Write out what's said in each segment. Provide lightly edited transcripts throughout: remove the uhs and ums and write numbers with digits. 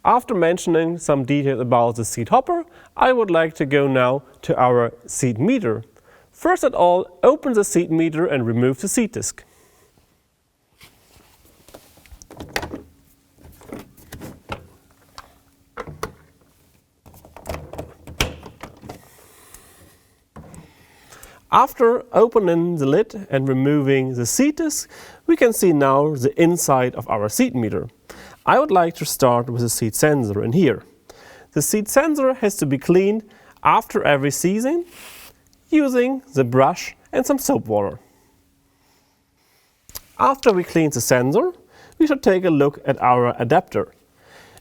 After mentioning some details about the seat hopper, I would like to go now to our seat meter. First of all, open the seat meter and remove the seat disc. After opening the lid and removing the seat disc, we can see now the inside of our seat meter. I would like to start with the seat sensor in here. The seat sensor has to be cleaned after every season using the brush and some soap water. After we clean the sensor, we should take a look at our adapter.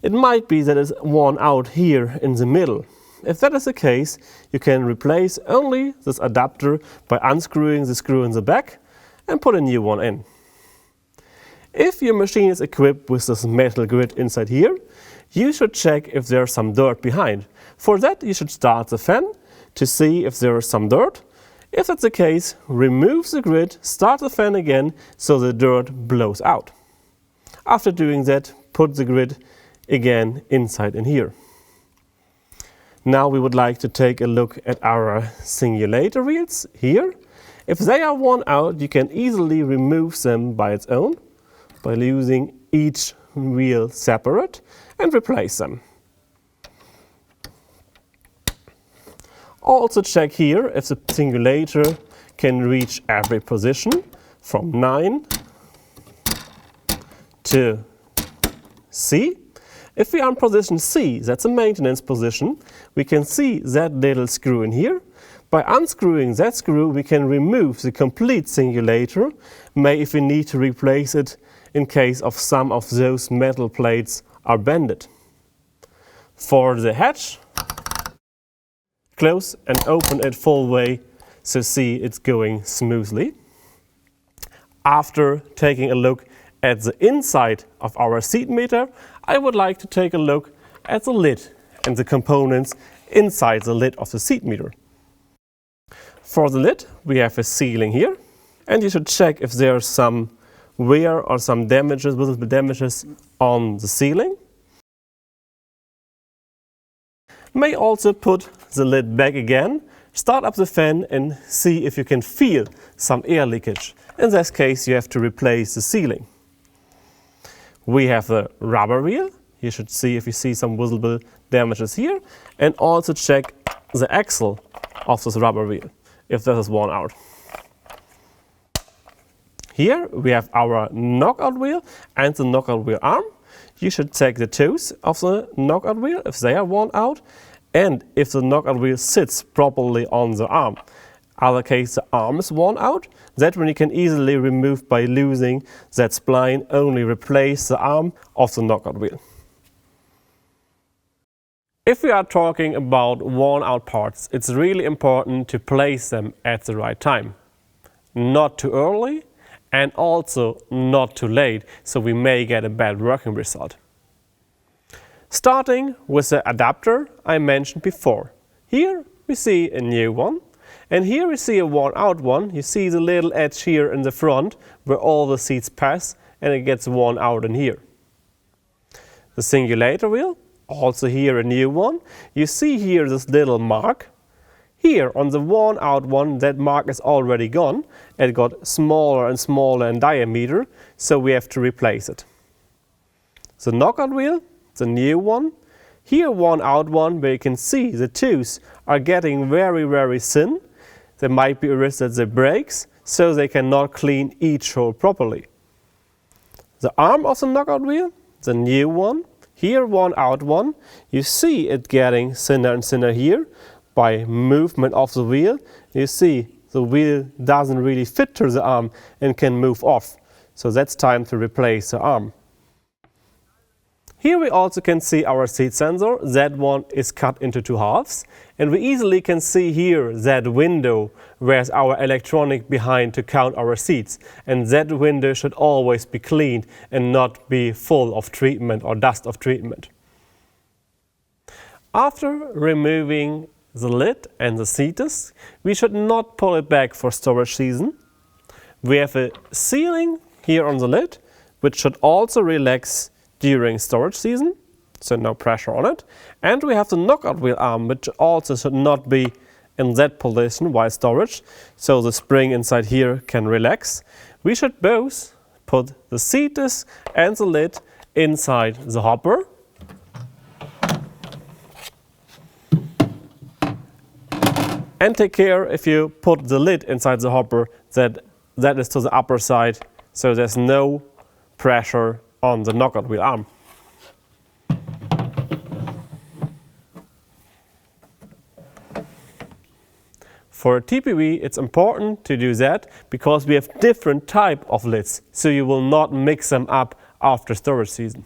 It might be that it's worn out here in the middle. If that is the case, you can replace only this adapter by unscrewing the screw in the back and put a new one in. If your machine is equipped with this metal grid inside here, you should check if there's some dirt behind. For that, you should start the fan to see if there is some dirt. If that's the case, remove the grid, start the fan again so the dirt blows out. After doing that, put the grid again inside in here. Now we would like to take a look at our singulator wheels here. If they are worn out, you can easily remove them by its own by using each wheel separate and replace them. Also check here if the singulator can reach every position from 9 to C. If we are in position C, that's a maintenance position, we can see that little screw in here. By unscrewing that screw, we can remove the complete singulator, if we need to replace it in case of some of those metal plates are bended. For the hatch, close and open it full way so see it's going smoothly. After taking a look at the inside of our seat meter, I would like to take a look at the lid and the components inside the lid of the seat meter. For the lid, we have a sealing here, and you should check if there's some wear or some damages, visible damages on the sealing. May also put the lid back again, start up the fan and see if you can feel some air leakage. In this case, you have to replace the sealing. We have the rubber wheel. You should see if you see some visible damages here, and also check the axle of this rubber wheel if that is worn out. Here we have our knockout wheel and the knockout wheel arm. You should check the toes of the knockout wheel if they are worn out and if the knockout wheel sits properly on the arm. Other case the arm is worn out, that one you can easily remove by losing that spline, only replace the arm of the knockout wheel. If we are talking about worn out parts, it's really important to place them at the right time. Not too early and also not too late, so we may get a bad working result. Starting with the adapter I mentioned before. Here we see a new one. And here we see a worn out one. You see the little edge here in the front where all the seats pass and it gets worn out in here. The singulator wheel, also here a new one. You see here this little mark. Here on the worn out one, that mark is already gone. It got smaller and smaller in diameter, so we have to replace it. The knockout wheel, the new one. Here worn out one where you can see the tools are getting very, very thin. There might be a risk that they breaks, so they cannot clean each hole properly. The arm of the knockout wheel, the new one, here worn out one, you see it getting thinner and thinner here by movement of the wheel. You see the wheel doesn't really fit to the arm and can move off. So that's time to replace the arm. Here we also can see our seat sensor. That one is cut into two halves. And we easily can see here that window where's our electronic behind to count our seats. And that window should always be cleaned and not be full of treatment or dust of treatment. After removing the lid and the seat disc, we should not pull it back for storage season. We have a sealing here on the lid, which should also relax during storage season. so no pressure on it. And we have the knockout wheel arm, which also should not be in that position while storage, so the spring inside here can relax. We should both put the seat disc and the lid inside the hopper. And take care if you put the lid inside the hopper that is to the upper side, so there's no pressure on the knockout wheel arm. For a TPV, it's important to do that because we have different type of lids, so you will not mix them up after storage season.